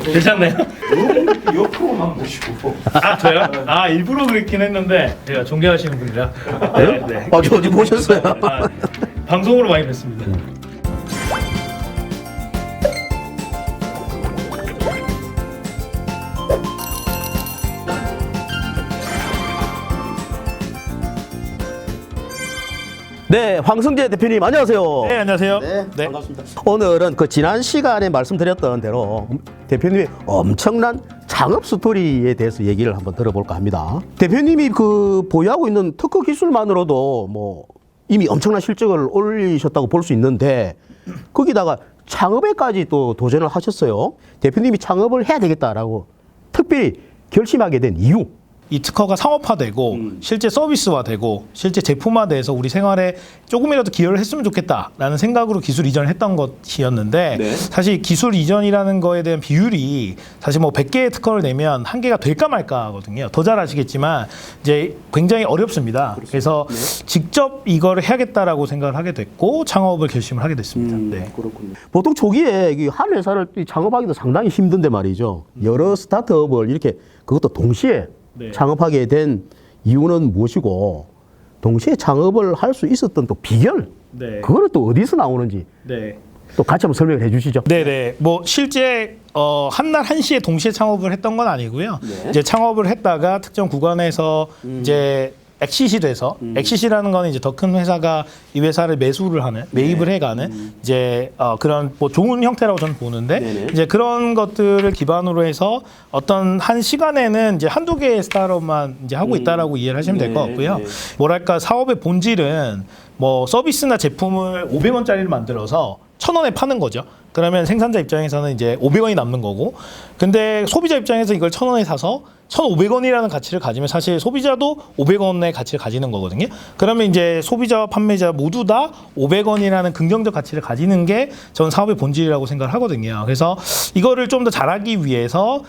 괜찮나요? 옆으로만 보시고. 아 저요? 아 일부러 그랬긴 했는데 제가 존경하시는 분이라. 네. 네. 아, 저 어디 보셨어요? 아, 방송으로 많이 뵀습니다. 네, 황성재 대표님 안녕하세요. 네 안녕하세요. 네, 반갑습니다. 오늘은 그 지난 시간에 말씀드렸던 대로 대표님의 엄청난 창업 스토리에 대해서 얘기를 한번 들어볼까 합니다. 대표님이 그 보유하고 있는 특허 기술만으로도 뭐 이미 엄청난 실적을 올리셨다고 볼 수 있는데 거기다가 창업에까지 또 도전을 하셨어요. 대표님이 창업을 해야 되겠다라고 특별히 결심하게 된 이유. 이 특허가 상업화되고 실제 서비스화되고 실제 제품화돼서 우리 생활에 조금이라도 기여를 했으면 좋겠다라는 생각으로 기술 이전을 했던 것이었는데 네. 사실 기술 이전이라는 거에 대한 비율이 사실 뭐 100개의 특허를 내면 한 개가 될까 말까 하거든요. 더 잘 아시겠지만 이제 굉장히 어렵습니다. 그래서 직접 이거를 해야겠다라고 생각을 하게 됐고 창업을 결심을 하게 됐습니다. 네. 그렇군요. 보통 초기에 이한 회사를 창업하기도 상당히 힘든데 말이죠. 여러 스타트업을 이렇게 그것도 동시에 네. 창업하게 된 이유는 무엇이고 동시에 창업을 할 수 있었던 또 비결 네. 그거는 또 어디서 나오는지 네. 또 같이 한번 설명을 해주시죠. 네네. 뭐 실제 한날 한시에 동시에 창업을 했던 건 아니고요. 네. 이제 창업을 했다가 특정 구간에서 이제 엑시시 돼서 엑시시라는 거는 이제 더 큰 회사가 이 회사를 매수를 하는 매입을 해가는 이제 그런 뭐 좋은 형태라고 저는 보는데 네네. 이제 그런 것들을 기반으로 해서 어떤 한 시간에는 이제 한두 개의 스타트업만 이제 하고 있다라고 이해를 하시면 될 것 같고요. 네. 뭐랄까 사업의 본질은 뭐 서비스나 제품을 500원짜리를 만들어서 1,000원에 파는 거죠. 그러면 생산자 입장에서는 이제 500원이 남는 거고, 근데 소비자 입장에서 이걸 1,000원에 사서 1,500원이라는 가치를 가지면 사실 소비자도 500원의 가치를 가지는 거거든요. 그러면 이제 소비자와 판매자 모두 다 500원이라는 긍정적 가치를 가지는 게 전 사업의 본질이라고 생각을 하거든요. 그래서 이거를 좀 더 잘하기 위해서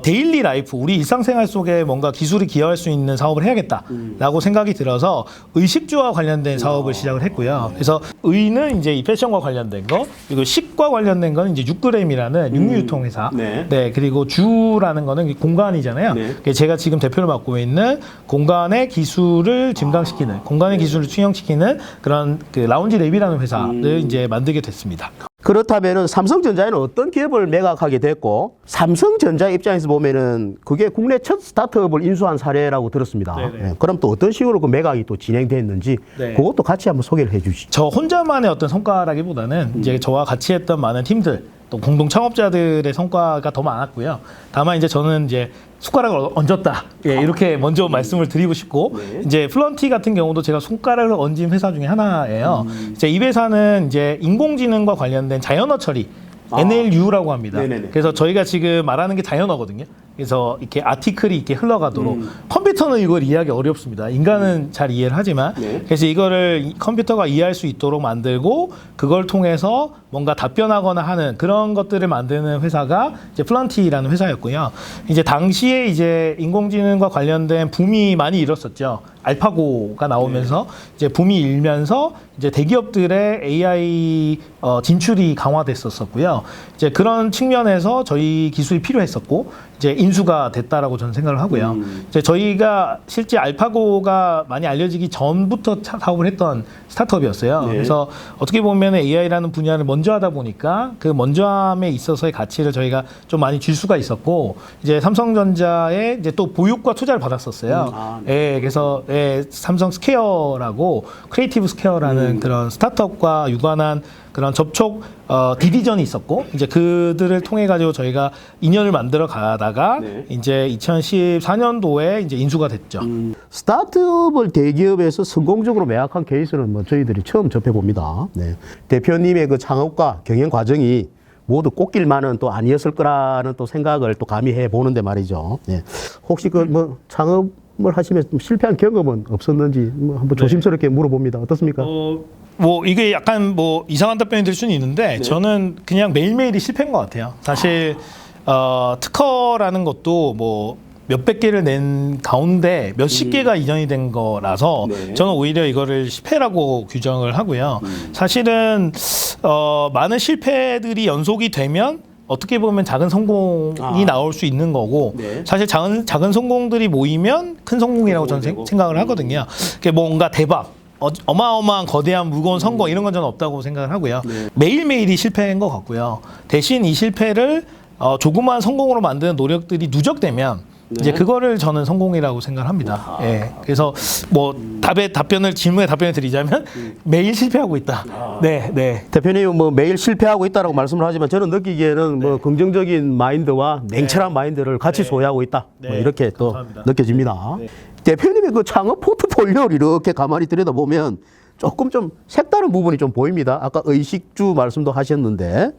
데일리 라이프, 우리 일상생활 속에 뭔가 기술이 기여할 수 있는 사업을 해야겠다라고 생각이 들어서 의식주와 관련된 사업을 시작을 했고요. 그래서 의는 이제 이 패션과 관련된 거, 그리고 식과 관련된 건 이제 6g이라는 육류유통회사. 네. 그리고 주라는 거는 공간이잖아요. 네. 제가 지금 대표를 맡고 있는 공간의 기술을 증강시키는, 공간의 기술을 투영시키는 그런 그 라운지 랩이라는 회사를 이제 만들게 됐습니다. 그렇다면은 삼성전자에는 어떤 기업을 매각하게 됐고 삼성전자 입장에서 보면은 그게 국내 첫 스타트업을 인수한 사례라고 들었습니다. 네네. 네. 그럼 또 어떤 식으로 그 매각이 또 진행됐는지 네. 그것도 같이 한번 소개를 해주시죠. 저 혼자만의 어떤 성과라기보다는 이제 저와 같이 했던 많은 팀들, 또 공동 창업자들의 성과가 더 많았고요. 다만 이제 저는 이제 숟가락을 얹었다. 예, 이렇게 먼저 말씀을 드리고 싶고, 네. 이제 플런티 같은 경우도 제가 손가락을 얹은 회사 중에 하나예요. 이제 이 회사는 이제 인공지능과 관련된 자연어 처리, NLU라고 합니다. 네네네. 그래서 저희가 지금 말하는 게 자연어거든요. 그래서 이렇게 아티클이 이렇게 흘러가도록 컴퓨터는 이걸 이해하기 어렵습니다. 인간은 잘 이해를 하지만 네. 그래서 이거를 컴퓨터가 이해할 수 있도록 만들고 그걸 통해서 뭔가 답변하거나 하는 그런 것들을 만드는 회사가 이제 플런티라는 회사였고요. 이제 당시에 이제 인공지능과 관련된 붐이 많이 일었었죠. 알파고가 나오면서 이제 붐이 일면서 이제 대기업들의 AI 진출이 강화됐었고요. 이제 그런 측면에서 저희 기술이 필요했었고 이제 인수가 됐다라고 저는 생각을 하고요. 이제 저희가 실제 알파고가 많이 알려지기 전부터 사업을 했던 스타트업이었어요. 네. 그래서 어떻게 보면 AI라는 분야를 먼저 하다 보니까 그 먼저함에 있어서의 가치를 저희가 좀 많이 줄 수가 있었고 이제 삼성전자에 이제 또 보육과 투자를 받았었어요. 예, 그래서 예, 삼성 스퀘어라고 크리에이티브 스퀘어라는 그런 스타트업과 유관한 그런 접촉 디비전이 있었고 이제 그들을 통해 가지고 저희가 인연을 만들어 가다가 네. 이제 2014년도에 이제 인수가 됐죠. 스타트업을 대기업에서 성공적으로 매각한 케이스는 뭐 저희들이 처음 접해봅니다. 네. 대표님의 그 창업과 경영 과정이 모두 꽃길만은 또 아니었을 거라는 또 생각을 또 가미해 보는데 말이죠. 네. 혹시 그 뭐 창업을 하시면서 좀 실패한 경험은 없었는지 뭐 한번 조심스럽게 물어봅니다. 어떻습니까? 뭐 이게 약간 뭐 이상한 답변이 될 수는 있는데 저는 그냥 매일매일이 실패인 것 같아요. 사실 특허라는 것도 뭐 몇백 개를 낸 가운데 몇십 개가 이전이 된 거라서 네. 저는 오히려 이거를 실패라고 규정을 하고요. 사실은 많은 실패들이 연속이 되면 어떻게 보면 작은 성공이 나올 수 있는 거고 네. 사실 작은 성공들이 모이면 큰 성공이라고 저는 생각을 하거든요. 그게 뭔가 대박, 어마어마한 거대한 무거운 성공 이런 건 저는 없다고 생각을 하고요. 네. 매일매일이 실패인 것 같고요. 대신 이 실패를 조그마한 성공으로 만드는 노력들이 누적되면 이제 그거를 저는 성공이라고 생각합니다. 예. 그래서 뭐 질문에 답변을 드리자면 매일 실패하고 있다. 네, 네. 대표님은 뭐 매일 실패하고 있다라고 말씀을 하지만 저는 느끼기에는 뭐 긍정적인 마인드와 냉철한 마인드를 같이 소유하고 있다. 네. 뭐 이렇게 또 감사합니다. 느껴집니다. 대표님의 그 창업 포트폴리오를 이렇게 가만히 들여다보면 조금 좀 색다른 부분이 좀 보입니다. 아까 의식주 말씀도 하셨는데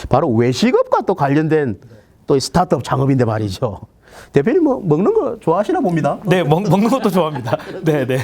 바로 외식업과 또 관련된 또 스타트업 창업인데 말이죠. 대표님 뭐 먹는 거 좋아하시나 봅니다. 네, 먹는 것도 좋아합니다. 네, 네.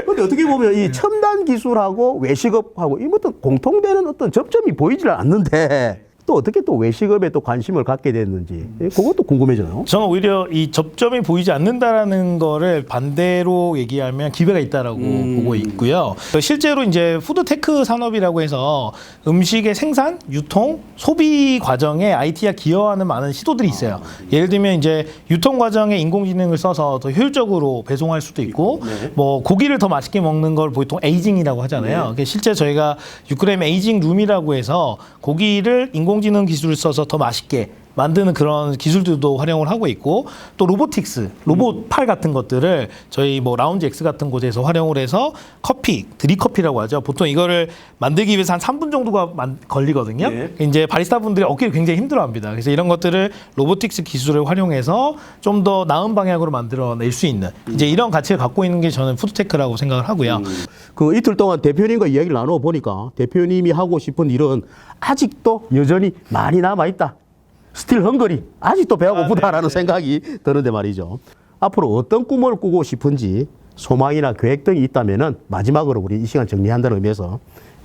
근데 어떻게 보면 이 첨단 기술하고 외식업하고 이 어떤 공통되는 어떤 접점이 보이질 않는데 또 어떻게 또 외식업에 또 관심을 갖게 됐는지 그것도 궁금해져요. 저는 오히려 이 접점이 보이지 않는다라는 거를 반대로 얘기하면 기회가 있다라고 보고 있고요. 실제로 이제 푸드테크 산업이라고 해서 음식의 생산, 유통, 소비 과정에 IT가 기여하는 많은 시도들이 있어요. 예를 들면 이제 유통 과정에 인공지능을 써서 더 효율적으로 배송할 수도 있고, 뭐 고기를 더 맛있게 먹는 걸 보통 에이징이라고 하잖아요. 실제 저희가 6g 에이징 룸이라고 해서 고기를 인공지능 기술을 써서 더 맛있게 만드는 그런 기술들도 활용을 하고 있고 또 로보틱스, 로봇팔 같은 것들을 저희 뭐 라운지 X 같은 곳에서 활용을 해서 커피, 드립커피라고 하죠. 보통 이거를 만들기 위해서 한 3분 정도가 걸리거든요. 이제 바리스타 분들이 얻기를 굉장히 힘들어합니다. 그래서 이런 것들을 로보틱스 기술을 활용해서 좀 더 나은 방향으로 만들어낼 수 있는 이제 이런 가치를 갖고 있는 게 저는 푸드테크라고 생각을 하고요. 그 이틀 동안 대표님과 이야기를 나눠 보니까 대표님이 하고 싶은 일은 아직도 여전히 많이 남아 있다. 스틸 헝거리 아직도 배가 고프다라는 생각이 드는데 말이죠. 앞으로 어떤 꿈을 꾸고 싶은지 소망이나 계획 등이 있다면은 마지막으로 우리 이 시간 정리한다는 의미에서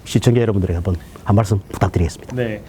시청자 여러분들에게 한 말씀 부탁드리겠습니다. 네.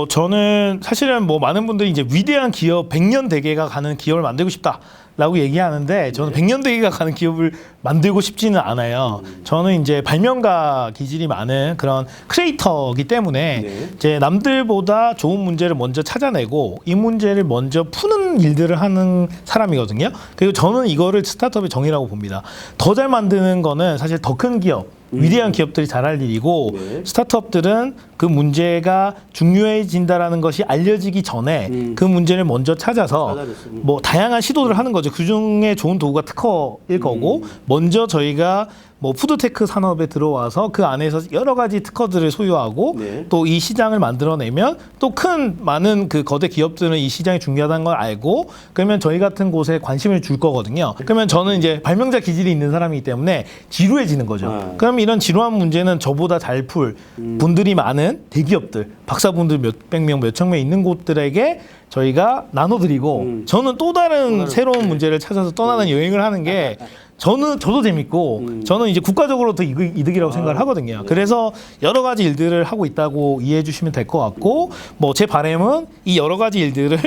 저는 사실은 뭐 많은 분들이 이제 위대한 기업 100년 대계가 가는 기업을 만들고 싶다라고 얘기하는데 저는 100년 대계가 가는 기업을 만들고 싶지는 않아요. 저는 이제 발명가 기질이 많은 그런 크리에이터이기 때문에 이제 남들보다 좋은 문제를 먼저 찾아내고 이 문제를 먼저 푸는 일들을 하는 사람이거든요. 그리고 저는 이거를 스타트업의 정의라고 봅니다. 더 잘 만드는 거는 사실 더 큰 기업, 위대한 기업들이 잘할 일이고 스타트업들은 그 문제가 중요해진다라는 것이 알려지기 전에 그 문제를 먼저 찾아서 뭐 다양한 시도를 하는 거죠. 그 중에 좋은 도구가 특허일 거고 먼저 저희가 뭐 푸드테크 산업에 들어와서 그 안에서 여러 가지 특허들을 소유하고 또 이 시장을 만들어내면 또 많은 그 거대 기업들은 이 시장이 중요하다는 걸 알고 그러면 저희 같은 곳에 관심을 줄 거거든요. 그러면 저는 이제 발명자 기질이 있는 사람이기 때문에 지루해지는 거죠. 그럼 이런 지루한 문제는 저보다 잘 풀 분들이 많은 대기업들, 박사분들 몇백 명, 몇천 명 있는 곳들에게 저희가 나눠드리고 저는 또 다른 새로운 문제를 찾아서 떠나는 여행을 하는 게 저도 재밌고 저는 이제 국가적으로 더 이득이라고 생각을 하거든요. 그래서 여러 가지 일들을 하고 있다고 이해해 주시면 될 것 같고 뭐 제 바람은 이 여러 가지 일들을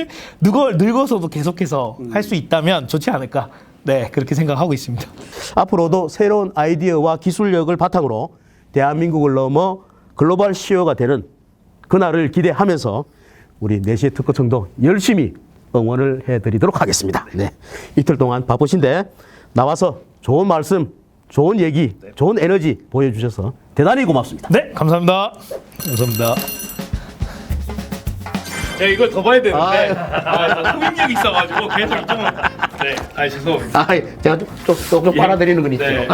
늙어서도 계속해서 할 수 있다면 좋지 않을까. 네, 그렇게 생각하고 있습니다. 앞으로도 새로운 아이디어와 기술력을 바탕으로 대한민국을 넘어 글로벌 CEO가 되는 그날을 기대하면서 우리 4시의 특허청도 열심히 응원을 해드리도록 하겠습니다. 네, 이틀 동안 바쁘신데 나와서 좋은 말씀, 좋은 얘기, 좋은 에너지 보여주셔서 대단히 고맙습니다. 네, 감사합니다. 감사합니다. 네, 이걸 더 봐야 되는데 소임력이 있어가지고 계속 이쪽은 네, 죄송합니다. 제가 조금 빨아드리는 건 있죠. 네.